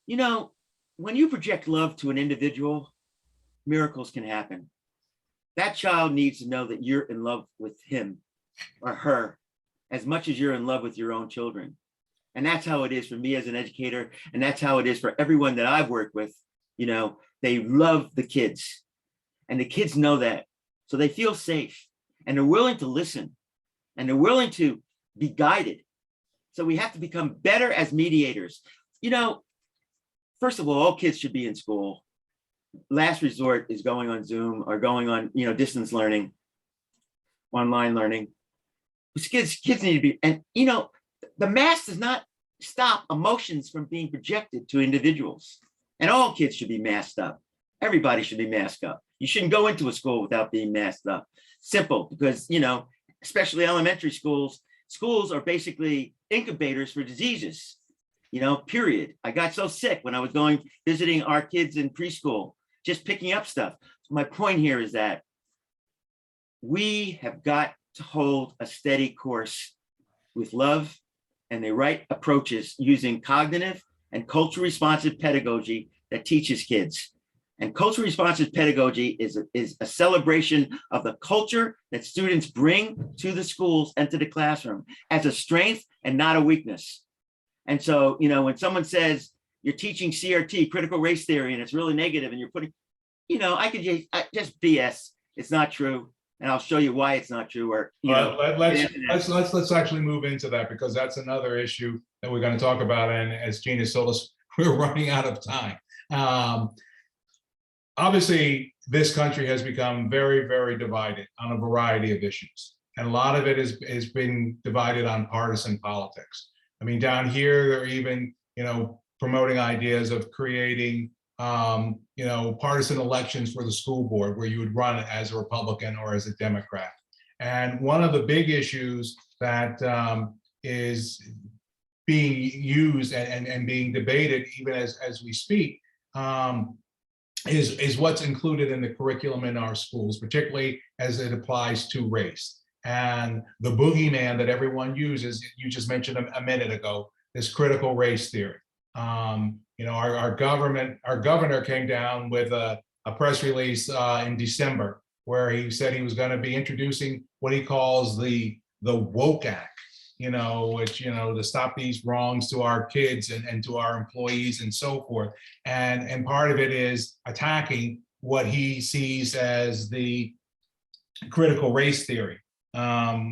When you project love to an individual, miracles can happen. That child needs to know that you're in love with him or her as much as you're in love with your own children. And that's how it is for me as an educator. And that's how it is for everyone that I've worked with. They love the kids and the kids know that. So they feel safe and they're willing to listen and they're willing to be guided. So we have to become better as mediators. First of all kids should be in school. Last resort is going on Zoom or going on, distance learning, online learning. Kids need to be, and the mask does not stop emotions from being projected to individuals. And all kids should be masked up. Everybody should be masked up. You shouldn't go into a school without being masked up. Simple, because especially elementary schools are basically incubators for diseases. Period. I got so sick when I was visiting our kids in preschool, just picking up stuff. So my point here is that we have got to hold a steady course with love and the right approaches using cognitive and culturally responsive pedagogy that teaches kids. And culturally responsive pedagogy is a celebration of the culture that students bring to the schools and to the classroom as a strength and not a weakness. And so, when someone says you're teaching CRT, critical race theory, and it's really negative, and you're putting, I could just BS. It's not true, and I'll show you why it's not true. Or let's actually move into that because that's another issue that we're going to talk about. And as Gina told us, we're running out of time. Obviously, this country has become very, very divided on a variety of issues, and a lot of it has been divided on partisan politics. I mean, down here, they're even, promoting ideas of creating, partisan elections for the school board where you would run as a Republican or as a Democrat. And one of the big issues that is being used and being debated even as we speak is what's included in the curriculum in our schools, particularly as it applies to race. And the boogeyman that everyone uses, you just mentioned a minute ago, is critical race theory. Our governor came down with a press release in December where he said he was going to be introducing what he calls the woke act, which, to stop these wrongs to our kids and to our employees and so forth. And part of it is attacking what he sees as the critical race theory.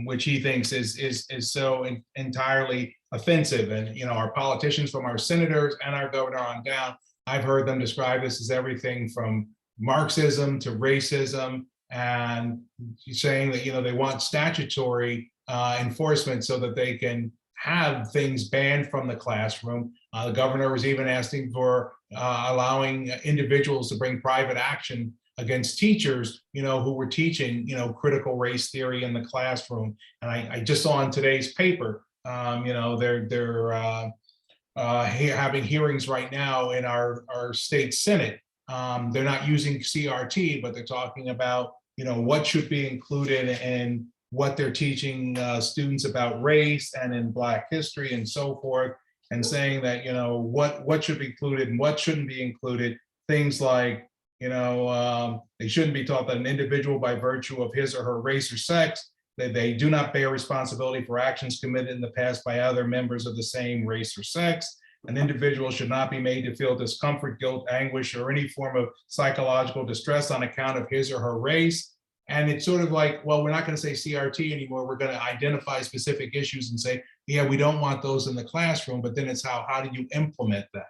Which he thinks is so entirely offensive. And, our politicians, from our senators and our governor on down, I've heard them describe this as everything from Marxism to racism, and saying that, they want statutory enforcement so that they can have things banned from the classroom. The governor was even asking for allowing individuals to bring private action against teachers, who were teaching, critical race theory in the classroom. And I just saw in today's paper, they're having hearings right now in our state Senate. They're not using CRT, but they're talking about, what should be included and what they're teaching students about race and in Black history and so forth, and saying that, what should be included and what shouldn't be included. Things like, they shouldn't be taught that an individual, by virtue of his or her race or sex, that they do not bear responsibility for actions committed in the past by other members of the same race or sex. An individual should not be made to feel discomfort, guilt, anguish, or any form of psychological distress on account of his or her race. And it's sort of like, well, we're not going to say CRT anymore. We're going to identify specific issues and say, yeah, we don't want those in the classroom, but then it's how do you implement that?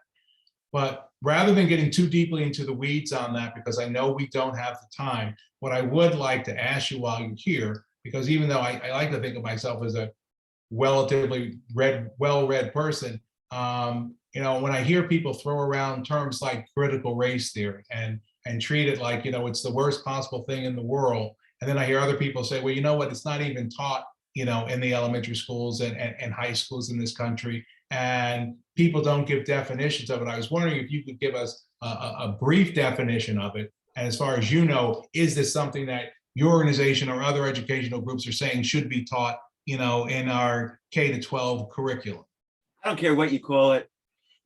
But rather than getting too deeply into the weeds on that, because I know we don't have the time, what I would like to ask you while you're here, because even though I like to think of myself as a relatively well-read person, when I hear people throw around terms like critical race theory and treat it like, it's the worst possible thing in the world. And then I hear other people say, well, you know what, it's not even taught, in the elementary schools and high schools in this country. And people don't give definitions of it. I was wondering if you could give us a brief definition of it. And as far as you know, is this something that your organization or other educational groups are saying should be taught, in our K-12 curriculum? I don't care what you call it.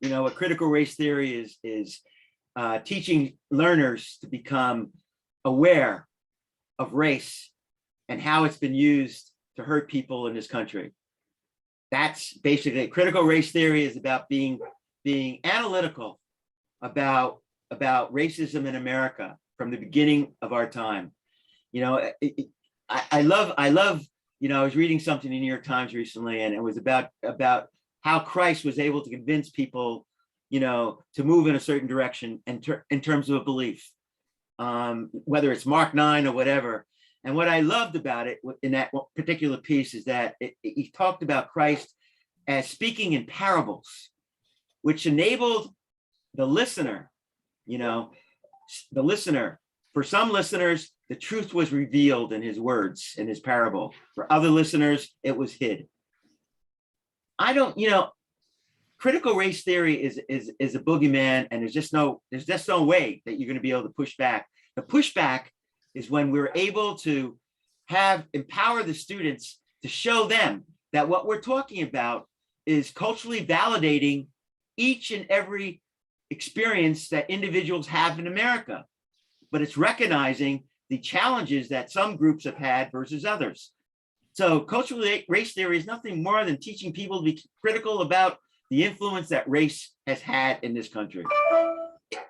What critical race theory is teaching learners to become aware of race and how it's been used to hurt people in this country. That's basically it. Critical race theory is about being analytical about racism in America from the beginning of our time. I love. I was reading something in the New York Times recently, and it was about how Christ was able to convince people, to move in a certain direction in terms of a belief, whether it's Mark 9 or whatever. And what I loved about it in that particular piece is that he talked about Christ as speaking in parables, which enabled the listener, for some listeners, the truth was revealed in his words, in his parable. For other listeners, it was hid. Critical race theory is a boogeyman, and there's just no way that you're going to be able to push back. The pushback is when we're able to empower the students to show them that what we're talking about is culturally validating each and every experience that individuals have in America, but it's recognizing the challenges that some groups have had versus others. So cultural race theory is nothing more than teaching people to be critical about the influence that race has had in this country.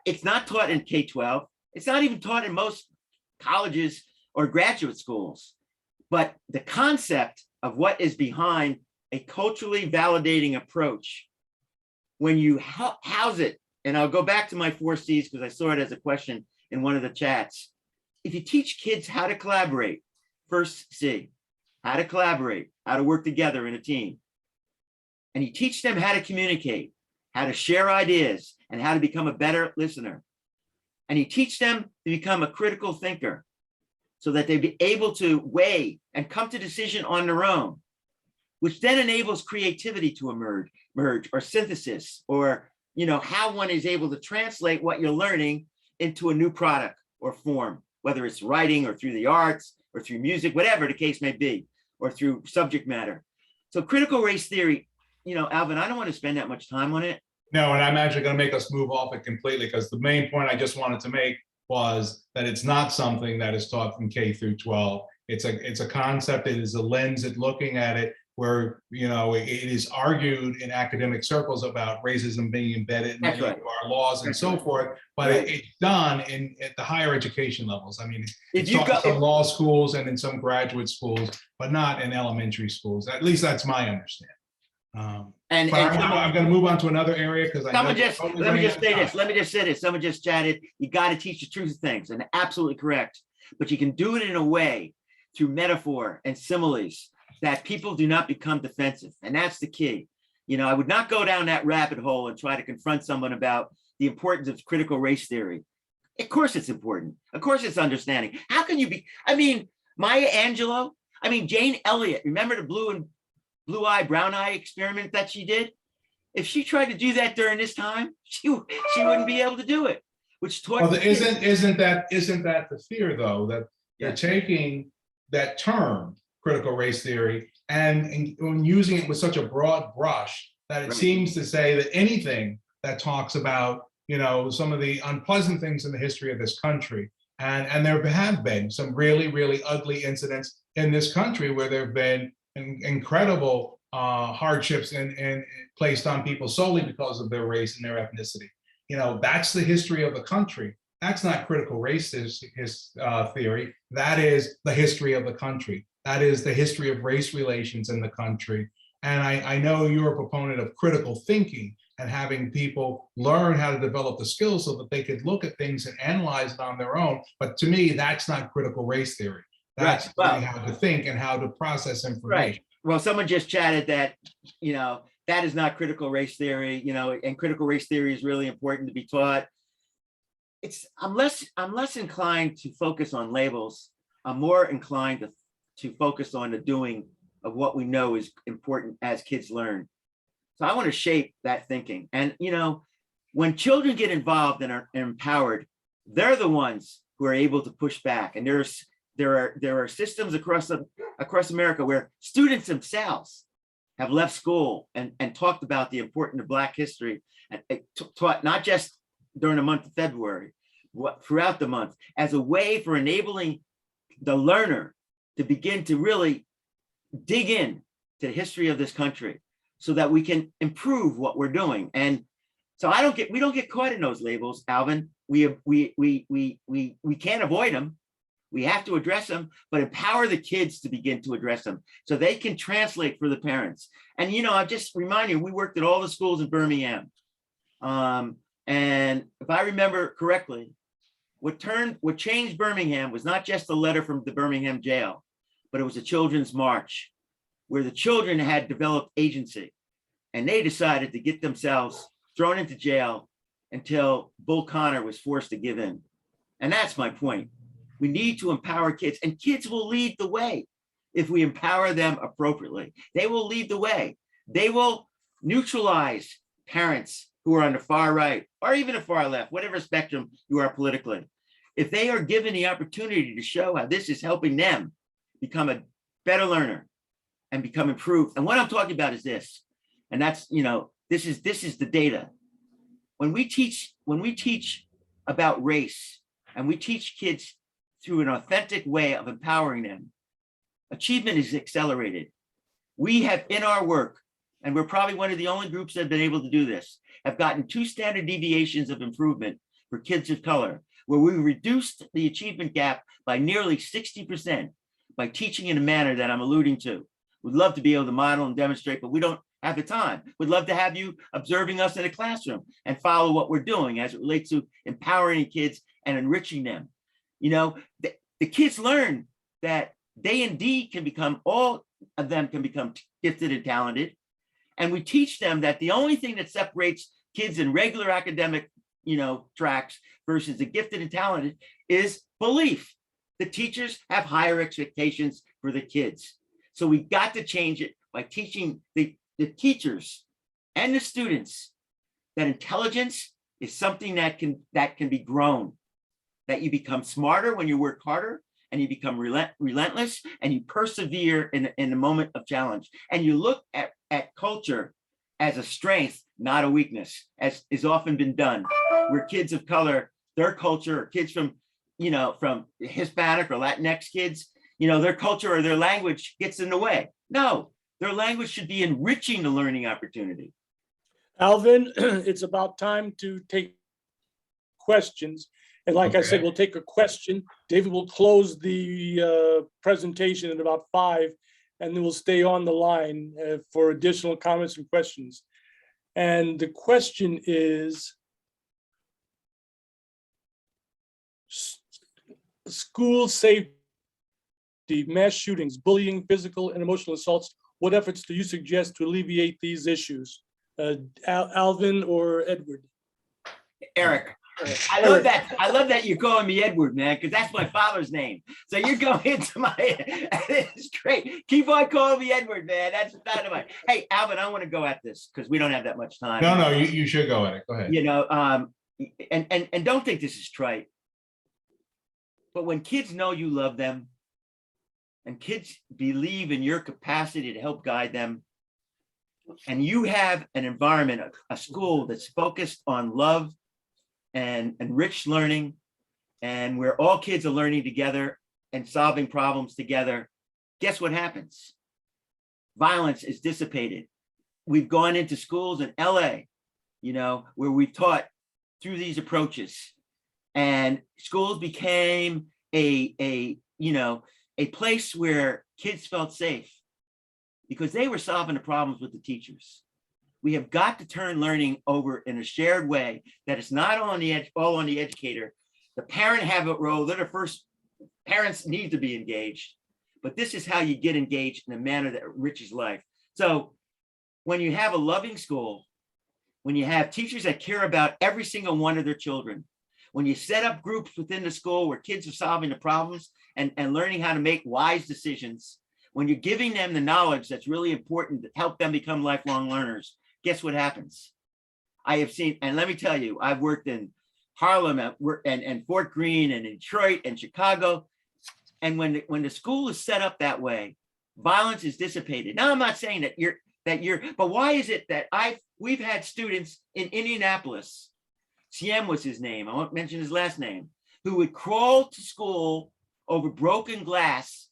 It's not taught in K-12. It's not even taught in most colleges or graduate schools. But the concept of what is behind a culturally validating approach, when you house it, and I'll go back to my 4 C's because I saw it as a question in one of the chats. If you teach kids how to collaborate, first C, how to collaborate, how to work together in a team, and you teach them how to communicate, how to share ideas, and how to become a better listener, and you teach them to become a critical thinker so that they be able to weigh and come to decision on their own, which then enables creativity to emerge or synthesis, or how one is able to translate what you're learning into a new product or form, whether it's writing or through the arts or through music, whatever the case may be, or through subject matter. So critical race theory, Alvin, I don't want to spend that much time on it. No, and I'm actually going to make us move off it completely, because the main point I just wanted to make was that it's not something that is taught from K through 12. It's a concept. It is a lens at looking at it where, it is argued in academic circles about racism being embedded in many of our laws and so forth, but it's done at the higher education levels. I mean, it's taught in some law schools and in some graduate schools, but not in elementary schools. At least that's my understanding. I'm going to move on to another area because let me just say this. Someone just chatted. You got to teach the truth of things, and absolutely correct. But you can do it in a way through metaphor and similes that people do not become defensive, and that's the key. I would not go down that rabbit hole and try to confront someone about the importance of critical race theory. Of course, it's important. Of course, it's understanding. How can you be? Maya Angelou. Jane Elliott. Remember the blue eye, brown eye experiment that she did? If she tried to do that during this time, she wouldn't be able to do it, which taught. Well, the kids- isn't that the fear, though, that they're Yeah. taking that term, critical race theory, and using it with such a broad brush that it Right. seems to say that anything that talks about, some of the unpleasant things in the history of this country, and there have been some really, really ugly incidents in this country where there have been incredible hardships and placed on people solely because of their race and their ethnicity. That's the history of the country. That's not critical race theory. That is the history of the country. That is the history of race relations in the country. And I know you're a proponent of critical thinking and having people learn how to develop the skills so that they could look at things and analyze it on their own. But to me, that's not critical race theory. That's Right. Well, learning how to think and how to process information. right. Well, someone just chatted that, that is not critical race theory, and critical race theory is really important to be taught. I'm less inclined to focus on labels. I'm more inclined to focus on the doing of what we know is important as kids learn. So I want to shape that thinking. And, when children get involved and are empowered, they're the ones who are able to push back. And there are systems across America where students themselves have left school and talked about the importance of Black history, and taught not just during the month of February, throughout the month, as a way for enabling the learner to begin to really dig in to the history of this country so that we can improve what we're doing. And so we don't get caught in those labels, Alvin. We can't avoid them. We have to address them, but empower the kids to begin to address them so they can translate for the parents. And, I just remind you, we worked at all the schools in Birmingham. And if I remember correctly, what changed Birmingham was not just a letter from the Birmingham jail, but it was a children's march where the children had developed agency, and they decided to get themselves thrown into jail until Bull Connor was forced to give in. And that's my point. We need to empower kids, and kids will lead the way if we empower them appropriately. They will lead the way. They will neutralize parents who are on the far right or even the far left, whatever spectrum you are politically. If they are given the opportunity to show how this is helping them become a better learner and become improved. And what I'm talking about is this, and that's, this is the data. When we teach about race and we teach kids through an authentic way of empowering them, achievement is accelerated. We have in our work, and we're probably one of the only groups that have been able to do this, have gotten 2 standard deviations of improvement for kids of color, where we reduced the achievement gap by nearly 60% by teaching in a manner that I'm alluding to. We'd love to be able to model and demonstrate, but we don't have the time. We'd love to have you observing us in a classroom and follow what we're doing as it relates to empowering kids and enriching them. The kids learn that they indeed can become, all of them can become gifted and talented. And we teach them that the only thing that separates kids in regular academic, tracks versus the gifted and talented is belief. The teachers have higher expectations for the kids. So we got to change it by teaching the teachers and the students that intelligence is something that can be grown, that you become smarter when you work harder, and you become relentless, and you persevere in the moment of challenge. And you look at culture as a strength, not a weakness, as is often been done, where kids of color, their culture, or kids from Hispanic or Latinx kids, their culture or their language gets in the way. No, their language should be enriching the learning opportunity. Alvin, it's about time to take questions. And like I said, we'll take a question. David will close the presentation at about 5, and then we'll stay on the line for additional comments and questions. And the question is, school safety, mass shootings, bullying, physical and emotional assaults. What efforts do you suggest to alleviate these issues? Alvin or Edward? Eric, I love that. I love that you're calling me Edward, man, because that's my father's name. So you're going into my, it's great. Keep on calling me Edward, man. That's dynamite. Hey, Alvin, I want to go at this because we don't have that much time. No, you should go at it. Go ahead. You know, and don't think this is trite. But when kids know you love them and kids believe in your capacity to help guide them, and you have an environment, a school that's focused on love and rich learning, and where all kids are learning together and solving problems together, guess what happens? Violence is dissipated. We've gone into schools in LA, you know, where we taught through these approaches, and schools became a place where kids felt safe because they were solving the problems with the teachers. We have got to turn learning over in a shared way that it's not all on the educator. The parent have a role. They're the first. Parents need to be engaged, but this is how you get engaged in a manner that enriches life. So when you have a loving school, when you have teachers that care about every single one of their children, when you set up groups within the school where kids are solving the problems and learning how to make wise decisions, when you're giving them the knowledge that's really important to help them become lifelong learners, guess what happens? I have seen, and let me tell you, I've worked in Harlem and Fort Greene and Detroit and Chicago. And when the school is set up that way, violence is dissipated. Now, I'm not saying but why is it that we've had students in Indianapolis, Siem was his name, I won't mention his last name, who would crawl to school over broken glass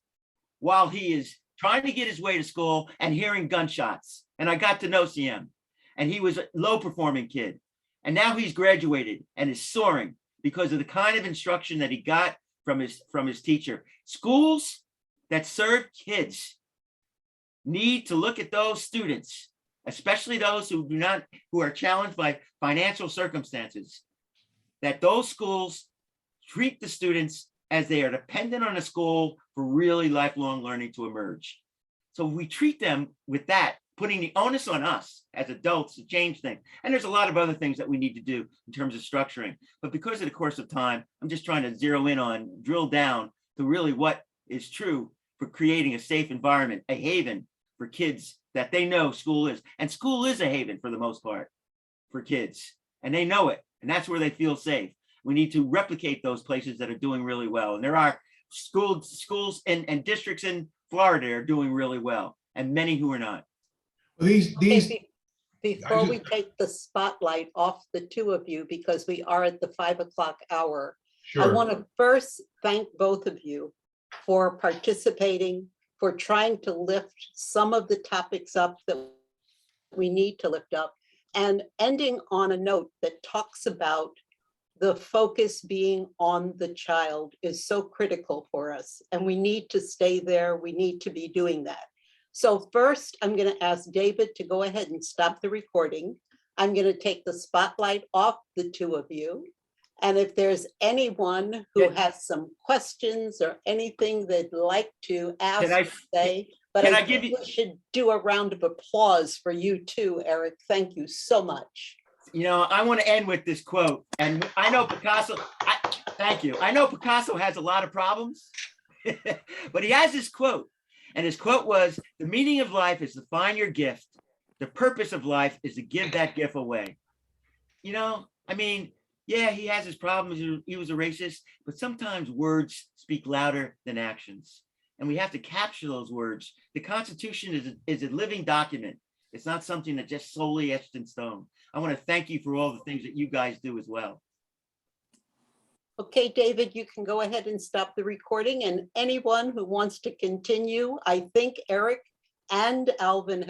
while he is trying to get his way to school and hearing gunshots. And I got to know Siem, and he was a low performing kid. And now he's graduated and is soaring because of the kind of instruction that he got from his teacher. Schools that serve kids need to look at those students, especially those who are challenged by financial circumstances, that those schools treat the students as they are dependent on a school for really lifelong learning to emerge. So we treat them with that, putting the onus on us as adults to change things. And there's a lot of other things that we need to do in terms of structuring. But because of the course of time, I'm just trying to drill down to really what is true for creating a safe environment, a haven for kids that they know school is. And school is a haven for the most part for kids. And they know it. And that's where they feel safe. We need to replicate those places that are doing really well. And there are schools and districts in Florida are doing really well, and many who are not. Before we take the spotlight off the two of you, because we are at the 5 o'clock hour, I Sure. want to first thank both of you for participating, for trying to lift some of the topics up that we need to lift up, and ending on a note that talks about the focus being on the child is so critical for us, and we need to stay there. We need to be doing that. So first, I'm going to ask David to go ahead and stop the recording. I'm going to take the spotlight off the two of you. And if there's anyone who has some questions or anything they'd like to ask, but I think we should do a round of applause for you too, Eric. Thank you so much. You know, I want to end with this quote, and I know Picasso, thank you. I know Picasso has a lot of problems, but he has this quote, and his quote was, "The meaning of life is to find your gift. The purpose of life is to give that gift away." You know, I mean, yeah, he has his problems. He was a racist, but sometimes words speak louder than actions, and we have to capture those words. The Constitution is a living document. It's not something that just solely etched in stone. I want to thank you for all the things that you guys do as well. Okay, David, you can go ahead and stop the recording, and anyone who wants to continue, I think Eric and Alvin have